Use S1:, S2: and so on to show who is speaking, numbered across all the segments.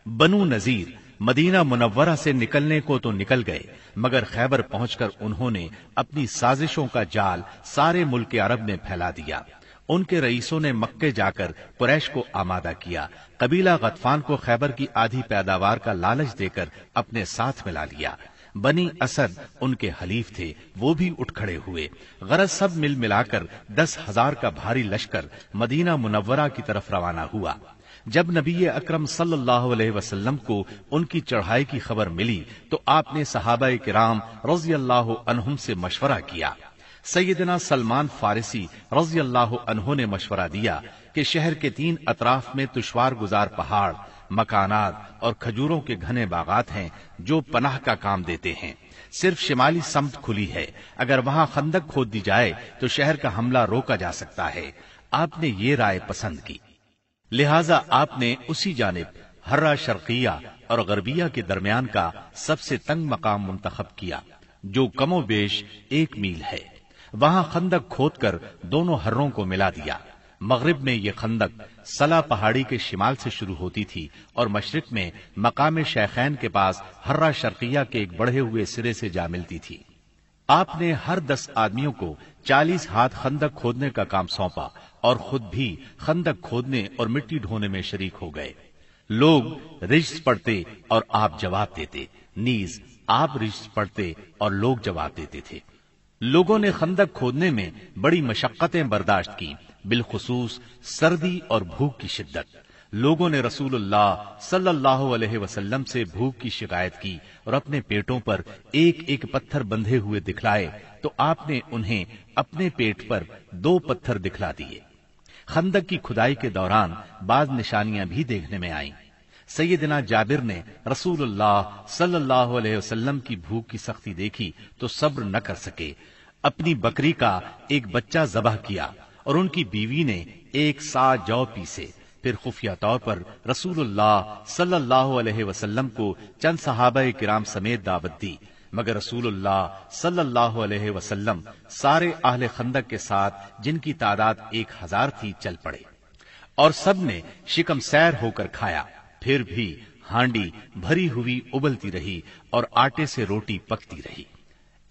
S1: بنو نذیر مدینہ منورہ سے نکلنے کو تو نکل گئے، مگر خیبر پہنچ کر انہوں نے اپنی سازشوں کا جال سارے ملک عرب میں پھیلا دیا۔ ان کے رئیسوں نے مکے جا کر قریش کو آمادہ کیا۔ قبیلہ غطفان کو خیبر کی آدھی پیداوار کا لالچ دے کر اپنے ساتھ ملا لیا۔ بنی اسد ان کے حلیف تھے، وہ بھی اٹھ کھڑے ہوئے۔ غرض سب مل ملا کر 10,000 کا بھاری لشکر مدینہ منورہ کی طرف روانہ ہوا۔ جب نبی اکرم صلی اللہ علیہ وسلم کو ان کی چڑھائی کی خبر ملی تو آپ نے صحابہ کرام رضی اللہ عنہم سے مشورہ کیا۔ سیدنا سلمان فارسی رضی اللہ عنہ نے مشورہ دیا کہ شہر کے 3 اطراف میں دشوار گزار پہاڑ، مکانات اور کھجوروں کے گھنے باغات ہیں جو پناہ کا کام دیتے ہیں۔ صرف شمالی سمت کھلی ہے، اگر وہاں خندق کھود دی جائے تو شہر کا حملہ روکا جا سکتا ہے۔ آپ نے یہ رائے پسند کی، لہذا آپ نے اسی جانب ہرہ شرقیہ اور غربیہ کے درمیان کا سب سے تنگ مقام منتخب کیا، جو کم و بیش 1 میل ہے۔ وہاں خندق کھود کر دونوں ہروں کو ملا دیا۔ مغرب میں یہ خندق سلا پہاڑی کے شمال سے شروع ہوتی تھی اور مشرق میں مقام شیخین کے پاس ہرہ شرقیہ کے ایک بڑھے ہوئے سرے سے جا ملتی تھی۔ آپ نے ہر 10 آدمیوں کو 40 ہاتھ خندق کھودنے کا کام سونپا اور خود بھی خندق کھودنے اور مٹی ڈھونے میں شریک ہو گئے۔ لوگ رجز پڑھتے اور آپ جواب دیتے، نیز آپ رجز پڑھتے اور لوگ جواب دیتے تھے۔ لوگوں نے خندق کھودنے میں بڑی مشقتیں برداشت کی، بالخصوص سردی اور بھوک کی شدت۔ لوگوں نے رسول اللہ صلی اللہ علیہ وسلم سے بھوک کی شکایت کی اور اپنے پیٹوں پر ایک ایک پتھر بندھے ہوئے دکھلائے تو آپ نے انہیں اپنے پیٹ پر 2 پتھر دکھلا دیے۔ خندق کی کھدائی کے دوران بعض نشانیاں بھی دیکھنے میں آئیں۔ سیدنا جابر نے رسول اللہ صلی اللہ علیہ وسلم کی بھوک کی سختی دیکھی تو صبر نہ کر سکے، اپنی بکری کا ایک بچہ ذبح کیا اور ان کی بیوی نے 1 سا جو پیسے۔ پھر خفیہ طور پر رسول اللہ صلی اللہ علیہ وسلم کو چند صحابہ کرام سمیت دعوت دی، مگر رسول اللہ صلی اللہ علیہ وسلم سارے اہل خندق کے ساتھ، جن کی تعداد 1000 تھی، چل پڑے اور سب نے شکم سیر ہو کر کھایا۔ پھر بھی ہانڈی بھری ہوئی ابلتی رہی اور آٹے سے روٹی پکتی رہی۔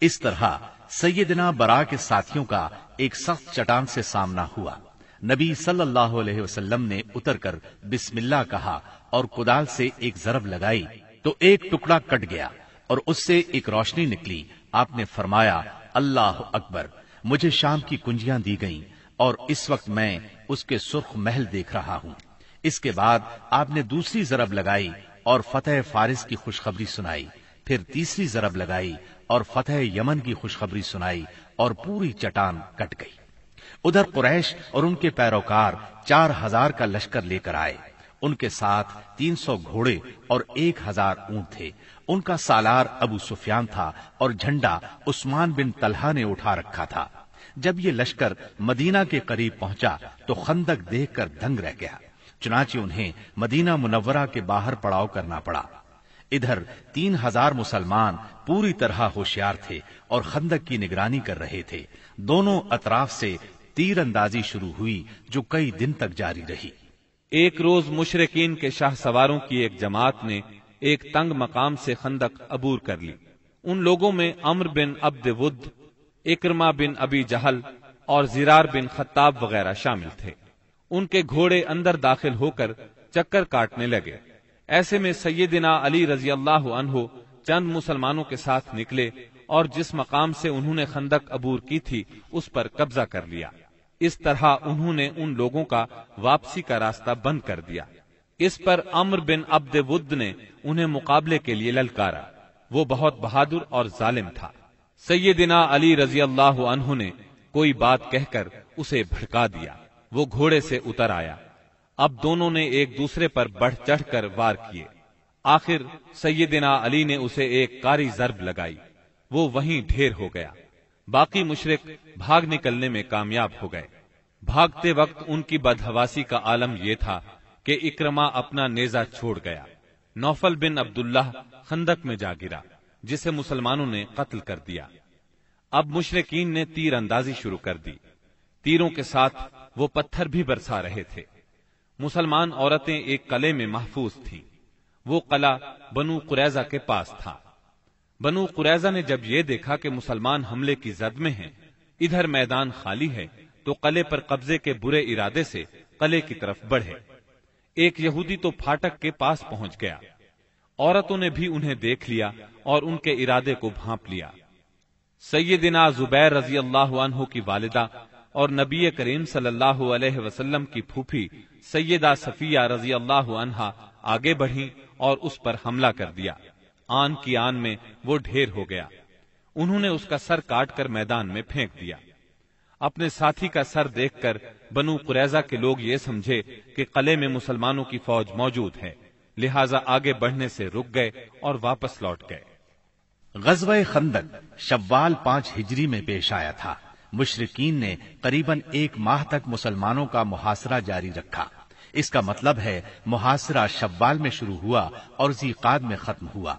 S1: اس طرح سیدنا برا کے ساتھیوں کا ایک سخت چٹان سے سامنا ہوا۔ نبی صلی اللہ علیہ وسلم نے اتر کر بسم اللہ کہا اور کدال سے ایک ضرب لگائی تو ایک ٹکڑا کٹ گیا اور اس سے ایک روشنی نکلی۔ آپ نے فرمایا، اللہ اکبر، مجھے شام کی کنجیاں دی گئیں اور اس وقت میں اس کے سرخ محل دیکھ رہا ہوں۔ اس کے بعد آپ نے دوسری ضرب لگائی اور فتح فارس کی خوشخبری سنائی، پھر تیسری ضرب لگائی اور فتح یمن کی خوشخبری سنائی اور پوری چٹان کٹ گئی۔ ادھر قریش اور ان کے پیروکار 4000 کا لشکر لے کر آئے۔ ان کے ساتھ 300 گھوڑے اور 1000 اونٹ تھے۔ ان کا سالار ابو سفیان تھا اور جھنڈا عثمان بن طلحہ نے اٹھا رکھا تھا۔ جب یہ لشکر مدینہ کے قریب پہنچا تو خندق دیکھ کر دنگ رہ گیا، چنانچہ انہیں مدینہ منورہ کے باہر پڑاؤ کرنا پڑا۔ ادھر 3000 مسلمان پوری طرح ہوشیار تھے اور خندق کی نگرانی کر رہے تھے۔ دونوں اطراف سے تیر اندازی شروع ہوئی جو کئی دن تک جاری رہی۔
S2: ایک روز مشرکین کے شاہ سواروں کی ایک جماعت نے ایک تنگ مقام سے خندق عبور کر لی۔ ان لوگوں میں عمرو بن عبد ود، اکرمہ بن ابی جہل اور زرار بن خطاب وغیرہ شامل تھے۔ ان کے گھوڑے اندر داخل ہو کر چکر کاٹنے لگے۔ ایسے میں سیدنا علی رضی اللہ عنہ چند مسلمانوں کے ساتھ نکلے اور جس مقام سے انہوں نے خندق عبور کی تھی اس پر قبضہ کر لیا۔ اس طرح انہوں نے ان لوگوں کا واپسی کا راستہ بند کر دیا۔ اس پر عمرو بن عبد ود نے انہیں مقابلے کے لیے للکارا۔ وہ بہت بہادر اور ظالم تھا۔ سیدنا علی رضی اللہ عنہ نے کوئی بات کہہ کر اسے بھڑکا دیا۔ وہ گھوڑے سے اتر آیا۔ اب دونوں نے ایک دوسرے پر بڑھ چڑھ کر وار کیے۔ آخر سیدنا علی نے اسے ایک کاری ضرب لگائی، وہ وہیں ڈھیر ہو گیا۔ باقی مشرک بھاگ نکلنے میں کامیاب ہو گئے۔ بھاگتے وقت ان کی بدحواسی کا عالم یہ تھا کہ اکرمہ اپنا نیزہ چھوڑ گیا۔ نوفل بن عبداللہ خندق میں جا گرا، جسے مسلمانوں نے قتل کر دیا۔ اب مشرکین نے تیر اندازی شروع کر دی۔ تیروں کے ساتھ وہ پتھر بھی برسا رہے تھے۔ مسلمان عورتیں ایک قلعے میں محفوظ تھیں۔ وہ قلعہ بنو قریظہ کے پاس تھا۔ بنو قریظہ نے جب یہ دیکھا کہ مسلمان حملے کی زد میں ہیں، ادھر میدان خالی ہے، تو قلعے پر قبضے کے برے ارادے سے قلعے کی طرف بڑھے۔ ایک یہودی تو پھاٹک کے پاس پہنچ گیا، عورتوں نے بھی انہیں دیکھ لیا اور ان کے ارادے کو بھانپ لیا۔ سیدنا زبیر رضی اللہ عنہ کی والدہ اور نبی کریم صلی اللہ علیہ وسلم کی پھوپھی سیدہ صفیہ رضی اللہ عنہا آگے بڑھیں اور اس پر حملہ کر دیا۔ آن کی آن میں وہ ڈھیر ہو گیا۔ انہوں نے اس کا سر کاٹ کر میدان میں پھینک دیا۔ اپنے ساتھی کا سر دیکھ کر بنو قریظہ کے لوگ یہ سمجھے کہ قلعے میں مسلمانوں کی فوج موجود ہے، لہذا آگے بڑھنے سے رک گئے اور واپس لوٹ گئے۔
S1: غزوہ خندق شوال 5 ہجری میں پیش آیا تھا۔ مشرکین نے قریباً 1 ماہ تک مسلمانوں کا محاصرہ جاری رکھا۔ اس کا مطلب ہے محاصرہ شوال میں شروع ہوا اور ذیقعد میں ختم ہوا۔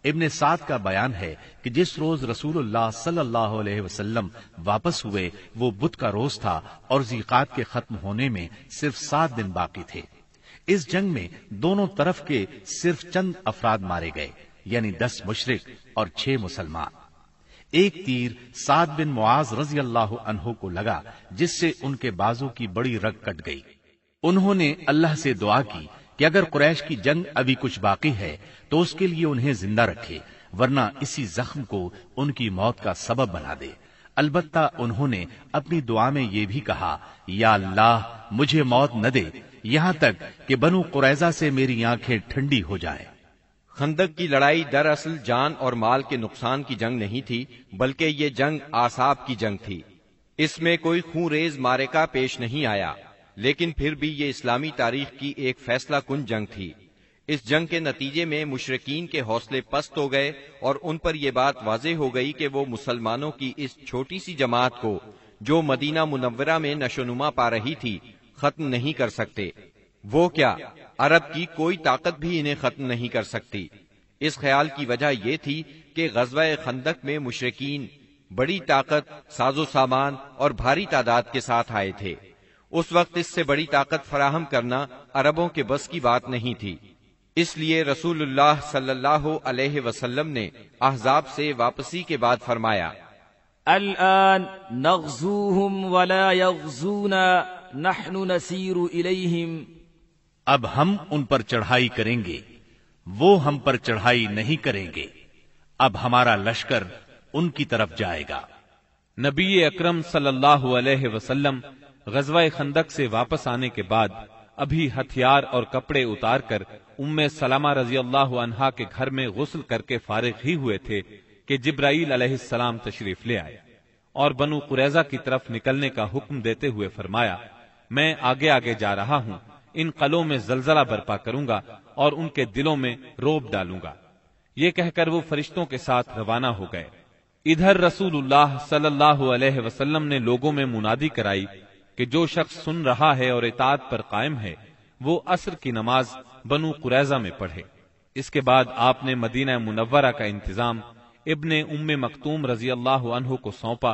S1: ابن سعد کا بیان ہے کہ جس روز رسول اللہ صلی اللہ علیہ وسلم واپس ہوئے وہ بدھ کا روز تھا اور ذیقعد کے ختم ہونے میں صرف 7 دن باقی تھے۔ اس جنگ میں دونوں طرف کے صرف چند افراد مارے گئے، یعنی 10 مشرک اور 6 مسلمان۔ ایک تیر سعد بن معاذ رضی اللہ عنہ کو لگا، جس سے ان کے بازو کی بڑی رگ کٹ گئی۔ انہوں نے اللہ سے دعا کی کہ اگر قریش کی جنگ ابھی کچھ باقی ہے تو اس کے لیے انہیں زندہ رکھے، ورنہ اسی زخم کو ان کی موت کا سبب بنا دے۔ البتہ انہوں نے اپنی دعا میں یہ بھی کہا، یا اللہ مجھے موت نہ دے یہاں تک کہ بنو قریظہ سے میری آنکھیں ٹھنڈی ہو جائیں۔
S3: خندق کی لڑائی دراصل جان اور مال کے نقصان کی جنگ نہیں تھی، بلکہ یہ جنگ اعصاب کی جنگ تھی۔ اس میں کوئی خون ریز معرکہ پیش نہیں آیا، لیکن پھر بھی یہ اسلامی تاریخ کی ایک فیصلہ کن جنگ تھی۔ اس جنگ کے نتیجے میں مشرکین کے حوصلے پست ہو گئے اور ان پر یہ بات واضح ہو گئی کہ وہ مسلمانوں کی اس چھوٹی سی جماعت کو جو مدینہ منورہ میں نشوونما پا رہی تھی ختم نہیں کر سکتے۔ وہ کیا، عرب کی کوئی طاقت بھی انہیں ختم نہیں کر سکتی۔ اس خیال کی وجہ یہ تھی کہ غزوہ خندق میں مشرکین بڑی طاقت، ساز و سامان اور بھاری تعداد کے ساتھ آئے تھے۔ اس وقت اس سے بڑی طاقت فراہم کرنا عربوں کے بس کی بات نہیں تھی۔ اس لیے رسول اللہ صلی اللہ علیہ وسلم نے احزاب سے واپسی کے بعد فرمایا،
S4: الآن نغزوهم ولا يغزونا نحن نسیر الیہم۔
S1: اب ہم ان پر چڑھائی کریں گے، وہ ہم پر چڑھائی نہیں کریں گے۔ اب ہمارا لشکر ان کی طرف جائے گا۔
S2: نبی اکرم صلی اللہ علیہ وسلم غزوہ خندق سے واپس آنے کے بعد ابھی ہتھیار اور کپڑے اتار کر ام سلمہ رضی اللہ عنہا کے گھر میں غسل کر کے فارغ ہی ہوئے تھے کہ جبرائیل علیہ السلام تشریف لے آئے اور بنو قریظہ کی طرف نکلنے کا حکم دیتے ہوئے فرمایا، میں آگے آگے جا رہا ہوں، ان قلعوں میں زلزلہ برپا کروں گا اور ان کے دلوں میں روب ڈالوں گا۔ یہ کہہ کر وہ فرشتوں کے ساتھ روانہ ہو گئے۔ ادھر رسول اللہ صلی اللہ علیہ وسلم نے لوگوں میں منادی کرائی کہ جو شخص سن رہا ہے اور اطاعت پر قائم ہے وہ عصر کی نماز بنو قریظہ میں پڑھے۔ اس کے بعد آپ نے مدینہ منورہ کا انتظام ابن ام مکتوم رضی اللہ عنہ کو سونپا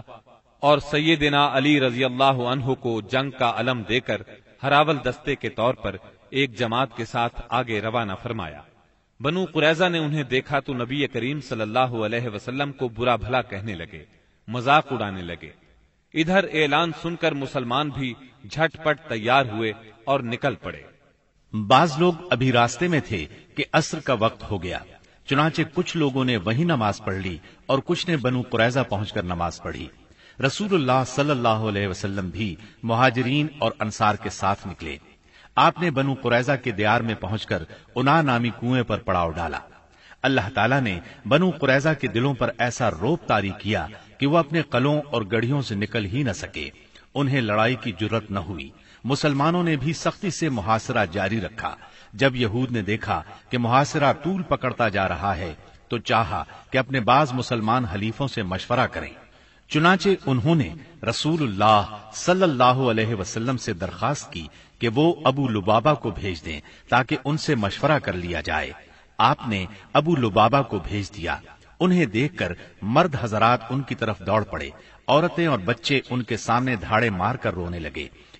S2: اور سیدنا علی رضی اللہ عنہ کو جنگ کا علم دے کر ہراول دستے کے طور پر ایک جماعت کے ساتھ آگے روانہ فرمایا۔ بنو قریظہ نے انہیں دیکھا تو نبی کریم صلی اللہ علیہ وسلم کو برا بھلا کہنے لگے، مذاق اڑانے لگے۔ ادھر اعلان سن کر مسلمان بھی جھٹ پٹ تیار ہوئے اور نکل پڑے۔
S1: بعض لوگ ابھی راستے میں تھے کہ عصر کا وقت ہو گیا، چنانچہ کچھ لوگوں نے وہیں نماز پڑھ لی اور کچھ نے بنو قریظہ پہنچ کر نماز پڑھی۔ رسول اللہ صلی اللہ علیہ وسلم بھی مہاجرین اور انصار کے ساتھ نکلے۔ آپ نے بنو قریظہ کے دیار میں پہنچ کر انا نامی کنویں پر پڑاؤ ڈالا۔ اللہ تعالیٰ نے بنو قریظہ کے دلوں پر ایسا روب طاری کیا کہ وہ اپنے قلعوں اور گڑھیوں سے نکل ہی نہ سکے۔ انہیں لڑائی کی جرت نہ ہوئی۔ مسلمانوں نے بھی سختی سے محاصرہ جاری رکھا۔ جب یہود نے دیکھا کہ محاصرہ طول پکڑتا جا رہا ہے تو چاہا کہ اپنے بعض مسلمان حلیفوں سے مشورہ کریں۔ چنانچہ انہوں نے رسول اللہ صلی اللہ علیہ وسلم سے درخواست کی کہ وہ ابو لبابہ کو بھیج دیں تاکہ ان سے مشورہ کر لیا جائے۔ آپ نے ابو لبابہ کو بھیج دیا۔ انہیں دیکھ کر مرد حضرات ان کی طرف دوڑ پڑے، عورتیں اور بچے ان کے سامنے دھاڑے مار کر رونے لگے۔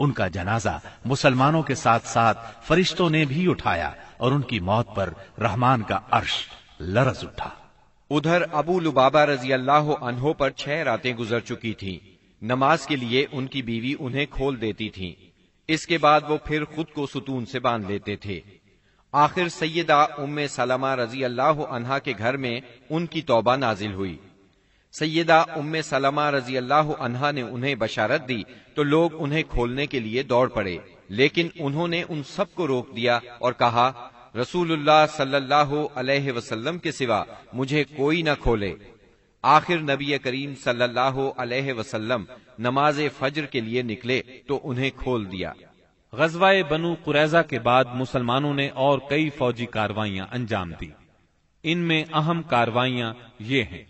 S1: ان کا جنازہ مسلمانوں کے ساتھ ساتھ فرشتوں نے بھی اٹھایا اور ان کی موت پر رحمان کا عرش لرز اٹھا۔
S3: ادھر ابو لبابہ رضی اللہ عنہ پر 6 راتیں گزر چکی تھیں۔ نماز کے لیے ان کی بیوی انہیں کھول دیتی تھی، اس کے بعد وہ پھر خود کو ستون سے باندھ لیتے تھے۔ آخر سیدہ ام سلمہ رضی اللہ عنہا کے گھر میں ان کی توبہ نازل ہوئی۔ سیدہ ام سلمہ رضی اللہ عنہا نے انہیں بشارت دی تو لوگ انہیں کھولنے کے لیے دوڑ پڑے، لیکن انہوں نے ان سب کو روک دیا اور کہا، رسول اللہ صلی اللہ علیہ وسلم کے سوا مجھے کوئی نہ کھولے۔ آخر نبی کریم صلی اللہ علیہ وسلم نماز فجر کے لیے نکلے تو انہیں کھول دیا۔
S2: غزوہ بنو قریظہ کے بعد مسلمانوں نے اور کئی فوجی کاروائیاں انجام دی۔ ان میں اہم کاروائیاں یہ ہیں: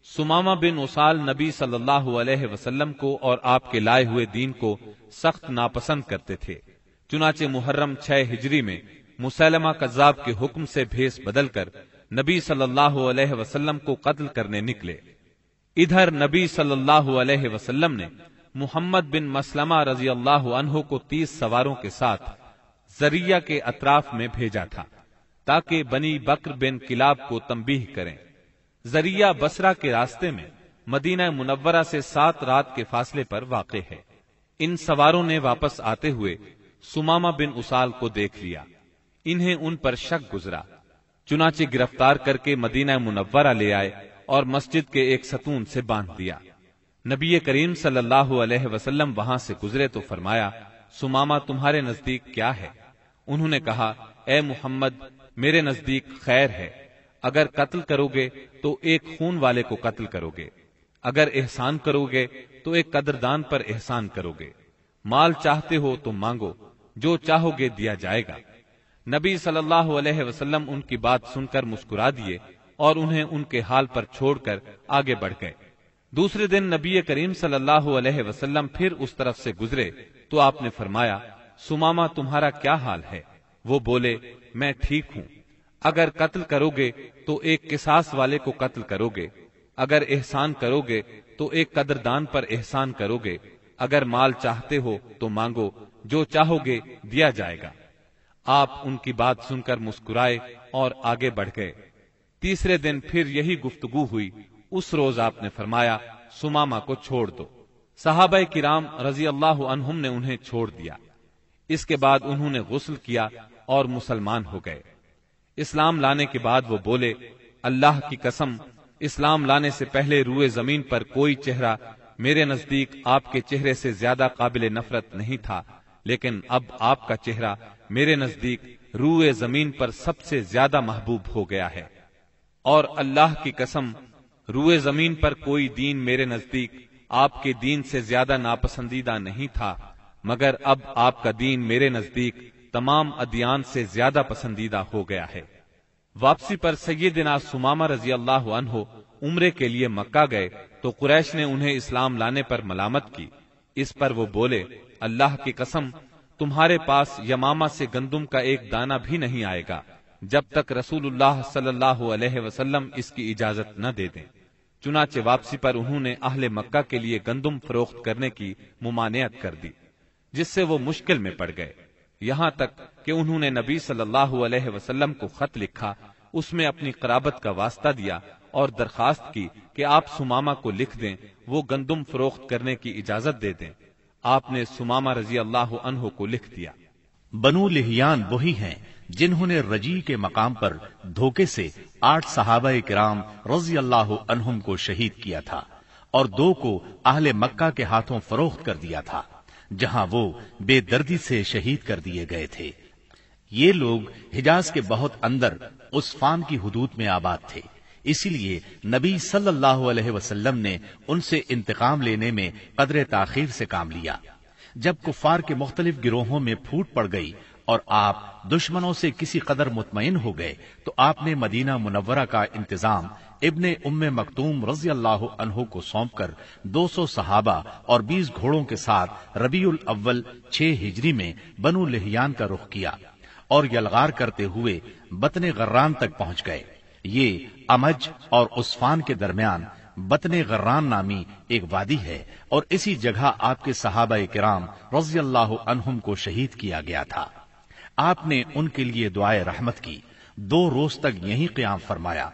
S2: سمامہ بن اسال نبی صلی اللہ علیہ وسلم کو اور آپ کے لائے ہوئے دین کو سخت ناپسند کرتے تھے، چنانچہ محرم 6 ہجری میں مسیلمہ کذاب کے حکم سے بھیس بدل کر نبی صلی اللہ علیہ وسلم کو قتل کرنے نکلے۔ ادھر نبی صلی اللہ علیہ وسلم نے محمد بن مسلمہ رضی اللہ عنہ کو 30 سواروں کے ساتھ ذریہ کے اطراف میں بھیجا تھا تاکہ بنی بکر بن کلاب کو تنبیہ کریں۔ ذریہ بصرہ کے راستے میں مدینہ منورہ سے 7 رات کے فاصلے پر واقع ہے۔ ان سواروں نے واپس آتے ہوئے سمامہ بن اسال کو دیکھ لیا، انہیں ان پر شک گزرا، چنانچہ گرفتار کر کے مدینہ منورہ لے آئے اور مسجد کے ایک ستون سے باندھ دیا۔ نبی کریم صلی اللہ علیہ وسلم وہاں سے گزرے تو فرمایا، سمامہ تمہارے نزدیک کیا ہے؟ انہوں نے کہا، اے محمد، میرے نزدیک خیر ہے، اگر قتل کرو گے تو ایک خون والے کو قتل کرو گے، اگر احسان کرو گے تو ایک قدردان پر احسان کرو گے، مال چاہتے ہو تو مانگو، جو چاہو گے دیا جائے گا۔ نبی صلی اللہ علیہ وسلم ان کی بات سن کر مسکرا دیے اور انہیں ان کے حال پر چھوڑ کر آگے بڑھ گئے۔ دوسرے دن نبی کریم صلی اللہ علیہ وسلم پھر اس طرف سے گزرے تو آپ نے فرمایا، سمامہ تمہارا کیا حال ہے؟ وہ بولے، میں ٹھیک ہوں، اگر قتل کرو گے تو ایک قصاص والے کو قتل کرو گے، اگر احسان کرو گے تو ایک قدردان پر احسان کرو گے، اگر مال چاہتے ہو تو مانگو، جو چاہو گے دیا جائے گا۔ آپ ان کی بات سن کر مسکرائے اور آگے بڑھ گئے۔ تیسرے دن پھر یہی گفتگو ہوئی۔ اس روز آپ نے فرمایا، سمامہ کو چھوڑ دو۔ صحابہ کرام رضی اللہ عنہم نے انہیں چھوڑ دیا۔ اس کے بعد انہوں نے غسل کیا اور مسلمان ہو گئے۔ اسلام لانے کے بعد وہ بولے، اللہ کی قسم، اسلام لانے سے پہلے روئے زمین پر کوئی چہرہ میرے نزدیک آپ کے چہرے سے زیادہ قابل نفرت نہیں تھا، لیکن اب آپ کا چہرہ میرے نزدیک روئے زمین پر سب سے زیادہ محبوب ہو گیا ہے، اور اللہ کی قسم، روئے زمین پر کوئی دین میرے نزدیک آپ کے دین سے زیادہ ناپسندیدہ نہیں تھا، مگر اب آپ کا دین میرے نزدیک تمام ادیان سے زیادہ پسندیدہ ہو گیا ہے۔ واپسی پر سیدنا سمامہ رضی اللہ عنہ عمرے کے لیے مکہ گئے تو قریش نے انہیں اسلام لانے پر ملامت کی۔ اس پر وہ بولے، اللہ کی قسم، تمہارے پاس یمامہ سے گندم کا ایک دانہ بھی نہیں آئے گا جب تک رسول اللہ صلی اللہ علیہ وسلم اس کی اجازت نہ دے دیں۔ چنانچہ واپسی پر انہوں نے اہل مکہ کے لیے گندم فروخت کرنے کی ممانعت کر دی، جس سے وہ مشکل میں پڑ گئے، یہاں تک کہ انہوں نے نبی صلی اللہ علیہ وسلم کو خط لکھا، اس میں اپنی قرابت کا واسطہ دیا اور درخواست کی کہ آپ سمامہ کو لکھ دیں، وہ گندم فروخت کرنے کی اجازت دے دیں۔ آپ نے سمامہ رضی اللہ عنہ کو لکھ دیا۔
S1: بنو لحیان وہی ہیں جنہوں نے رجی کے مقام پر دھوکے سے 8 صحابہ کرام رضی اللہ عنہم کو شہید کیا تھا اور 2 کو اہل مکہ کے ہاتھوں فروخت کر دیا تھا، جہاں وہ بے دردی سے شہید کر دیے گئے تھے۔ یہ لوگ حجاز کے بہت اندر عصفان کی حدود میں آباد تھے، اسی لیے نبی صلی اللہ علیہ وسلم نے ان سے انتقام لینے میں قدر تاخیر سے کام لیا۔ جب کفار کے مختلف گروہوں میں پھوٹ پڑ گئی اور آپ دشمنوں سے کسی قدر مطمئن ہو گئے تو آپ نے مدینہ منورہ کا انتظام ابن ام مکتوم رضی اللہ عنہ کو سونپ کر 200 صحابہ اور 20 گھوڑوں کے ساتھ ربیع الاول 6 ہجری میں بنو لحیان کا رخ کیا اور یلغار کرتے ہوئے بطن غران تک پہنچ گئے۔ یہ امج اور عصفان کے درمیان بطن غران نامی ایک وادی ہے اور اسی جگہ آپ کے صحابہ کرام رضی اللہ عنہم کو شہید کیا گیا تھا۔ آپ نے ان کے لیے دعائے رحمت کی، 2 روز تک یہیں قیام فرمایا۔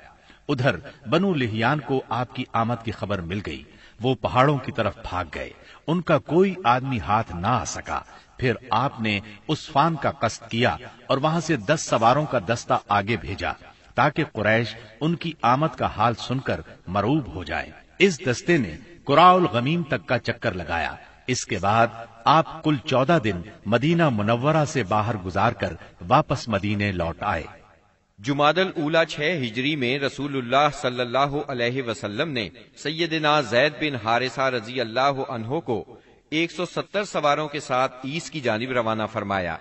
S1: ادھر بنو لحیان کو آپ کی آمد کی خبر مل گئی، وہ پہاڑوں کی طرف بھاگ گئے، ان کا کوئی آدمی ہاتھ نہ آ سکا۔ پھر آپ نے عصفان کا قصد کیا اور وہاں سے 10 سواروں کا دستہ آگے بھیجا تاکہ قریش ان کی آمد کا حال سن کر مرعوب ہو جائے۔ اس دستے نے قراء الغمیم تک کا چکر لگایا۔ اس کے بعد آپ کل 14 دن مدینہ منورہ سے باہر گزار کر واپس مدینے لوٹ آئے۔
S3: جمادی الاولیٰ 6 ہجری میں رسول اللہ صلی اللہ علیہ وسلم نے سیدنا زید بن حارثہ رضی اللہ عنہ کو 170 سواروں کے ساتھ ایس کی جانب روانہ فرمایا۔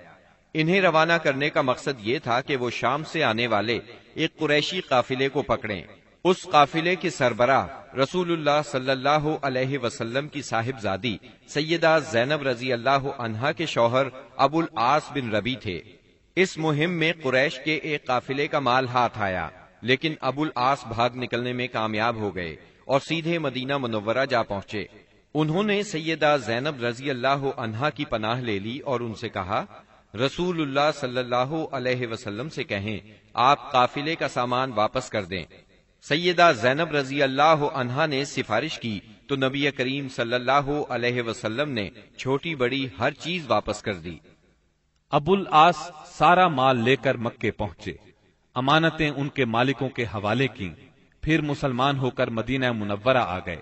S3: انہیں روانہ کرنے کا مقصد یہ تھا کہ وہ شام سے آنے والے ایک قریشی قافلے کو پکڑیں۔ اس قافلے کے سربراہ رسول اللہ صلی اللہ علیہ وسلم کی صاحبزادی سیدہ زینب رضی اللہ عنہا کے شوہر ابو العاص بن ربی تھے۔ اس مہم میں قریش کے ایک قافلے کا مال ہاتھ آیا، لیکن ابو العاص بھاگ نکلنے میں کامیاب ہو گئے اور سیدھے مدینہ منورہ جا پہنچے۔ انہوں نے سیدہ زینب رضی اللہ عنہا کی پناہ لے لی اور ان سے کہا، رسول اللہ صلی اللہ علیہ وسلم سے کہیں آپ قافلے کا سامان واپس کر دیں۔ سیدہ زینب رضی اللہ عنہا نے سفارش کی تو نبی کریم صلی اللہ علیہ وسلم نے چھوٹی بڑی ہر چیز واپس کر دی۔
S2: ابو العاص سارا مال لے کر مکے پہنچے، امانتیں ان کے مالکوں کے حوالے کیں، پھر مسلمان ہو کر مدینہ منورہ آ گئے۔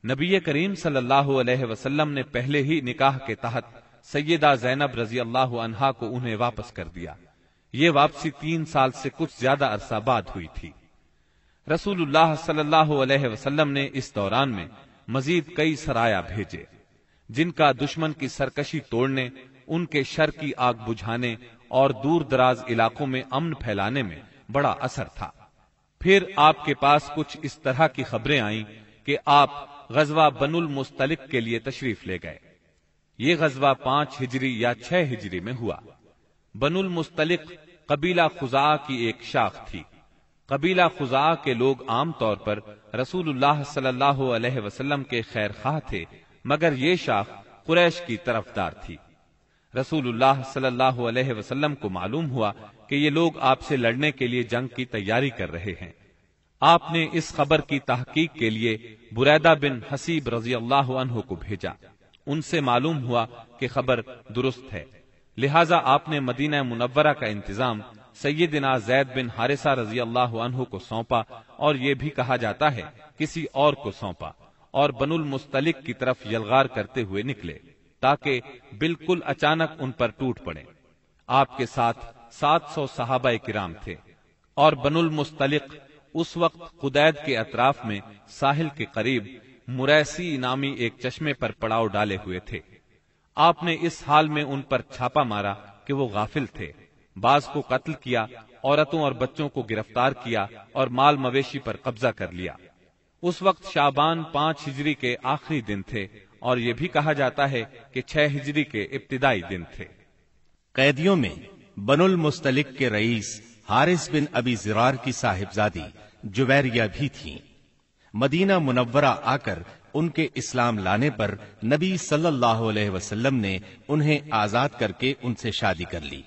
S2: نبی کریم صلی اللہ علیہ وسلم نے پہلے ہی نکاح کے تحت سیدہ زینب رضی اللہ عنہا کو انہیں واپس کر دیا۔ یہ واپسی 3 سال سے کچھ زیادہ عرصہ بعد ہوئی تھی۔ رسول اللہ صلی اللہ علیہ وسلم نے اس دوران میں مزید کئی سرایا بھیجے، جن کا دشمن کی سرکشی توڑنے، ان کے شر کی آگ بجھانے اور دور دراز علاقوں میں امن پھیلانے میں بڑا اثر تھا۔ پھر آپ کے پاس کچھ اس طرح کی خبریں آئیں کہ آپ غزوہ بنو المستلق کے لیے تشریف لے گئے۔ یہ غزوہ 5 ہجری یا 6 ہجری میں ہوا۔ بنو المستلق قبیلہ خزاعہ کی ایک شاخ تھی۔ قبیلہ خزاعہ کے لوگ عام طور پر رسول اللہ صلی اللہ علیہ وسلم کے خیر خواہ تھے، مگر یہ شاخ قریش کی طرفدار تھی۔ رسول اللہ صلی اللہ علیہ وسلم کو معلوم ہوا کہ یہ لوگ آپ سے لڑنے کے لیے جنگ کی تیاری کر رہے ہیں۔ آپ نے اس خبر کی تحقیق کے لیے بریدہ بن حسیب رضی اللہ عنہ کو بھیجا۔ ان سے معلوم ہوا کہ خبر درست ہے، لہذا آپ نے مدینہ منورہ کا انتظام سیدنا زید بن حارثہ رضی اللہ عنہ کو سونپا، اور یہ بھی کہا جاتا ہے کسی اور کو سونپا، اور بنو المستلق کی طرف یلغار کرتے ہوئے نکلے تاکہ بالکل اچانک ان پر ٹوٹ پڑے۔ آپ کے ساتھ 700 صحابہ کرام تھے، اور بنو المستلق اس وقت قدید کے اطراف میں ساحل کے قریب مریسی نامی ایک چشمے پر پڑاؤ ڈالے ہوئے تھے۔ آپ نے اس حال میں ان پر چھاپا مارا کہ وہ غافل تھے، بعض کو قتل کیا، عورتوں اور بچوں کو گرفتار کیا اور مال مویشی پر قبضہ کر لیا۔ اس وقت شعبان 5 ہجری کے آخری دن تھے، اور یہ بھی کہا جاتا ہے کہ 6 ہجری کے ابتدائی دن تھے۔
S1: قیدیوں میں بنو المستلق کے رئیس حارث بن ابی زرار کی صاحبزادی جویریہ بھی تھیں۔ مدینہ منورہ آ کر ان کے اسلام لانے پر نبی صلی اللہ علیہ وسلم نے انہیں آزاد کر کے ان سے شادی کر لی۔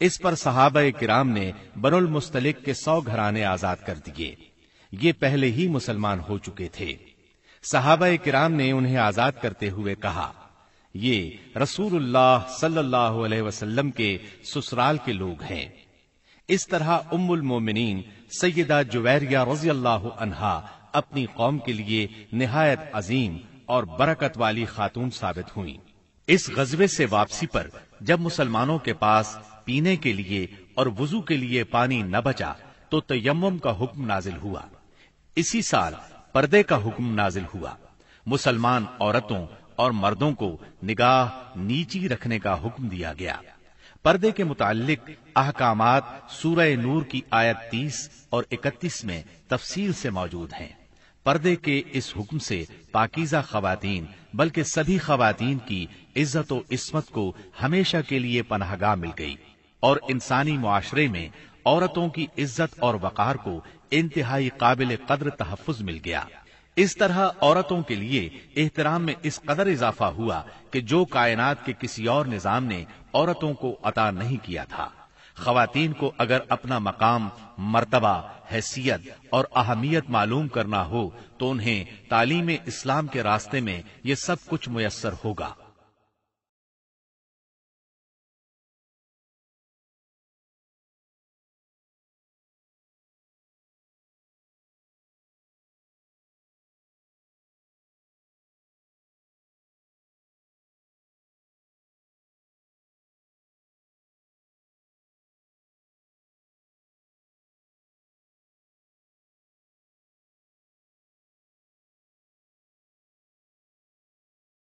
S1: اس پر صحابہ کرام نے بنو المستلق کے 100 گھرانے آزاد کر دیے۔ یہ پہلے ہی مسلمان ہو چکے تھے۔ صحابہ کرام نے انہیں آزاد کرتے ہوئے کہا، یہ رسول اللہ صلی اللہ علیہ وسلم کے سسرال کے لوگ ہیں۔ اس طرح ام المومنین سیدہ جویریہ رضی اللہ عنہا اپنی قوم کے لیے نہایت عظیم اور برکت والی خاتون ثابت ہوئیں۔ اس غزوے سے واپسی پر جب مسلمانوں کے پاس پینے کے لیے اور وضو کے لیے پانی نہ بچا تو تیمم کا حکم نازل ہوا۔ اسی سال پردے کا حکم نازل ہوا۔ مسلمان عورتوں اور مردوں کو نگاہ نیچی رکھنے کا حکم دیا گیا۔ پردے کے متعلق احکامات سورہ نور کی آیت 30 اور 31 میں تفصیل سے موجود ہیں۔ پردے کے اس حکم سے پاکیزہ خواتین بلکہ سبھی خواتین کی عزت و عصمت کو ہمیشہ کے لیے پناہ گاہ مل گئی، اور انسانی معاشرے میں عورتوں کی عزت اور وقار کو انتہائی قابل قدر تحفظ مل گیا۔ اس طرح عورتوں کے لیے احترام میں اس قدر اضافہ ہوا کہ جو کائنات کے کسی اور نظام نے عورتوں کو عطا نہیں کیا تھا۔ خواتین کو اگر اپنا مقام، مرتبہ، حیثیت اور اہمیت معلوم کرنا ہو تو انہیں تعلیم اسلام کے راستے میں یہ سب کچھ میسر ہوگا۔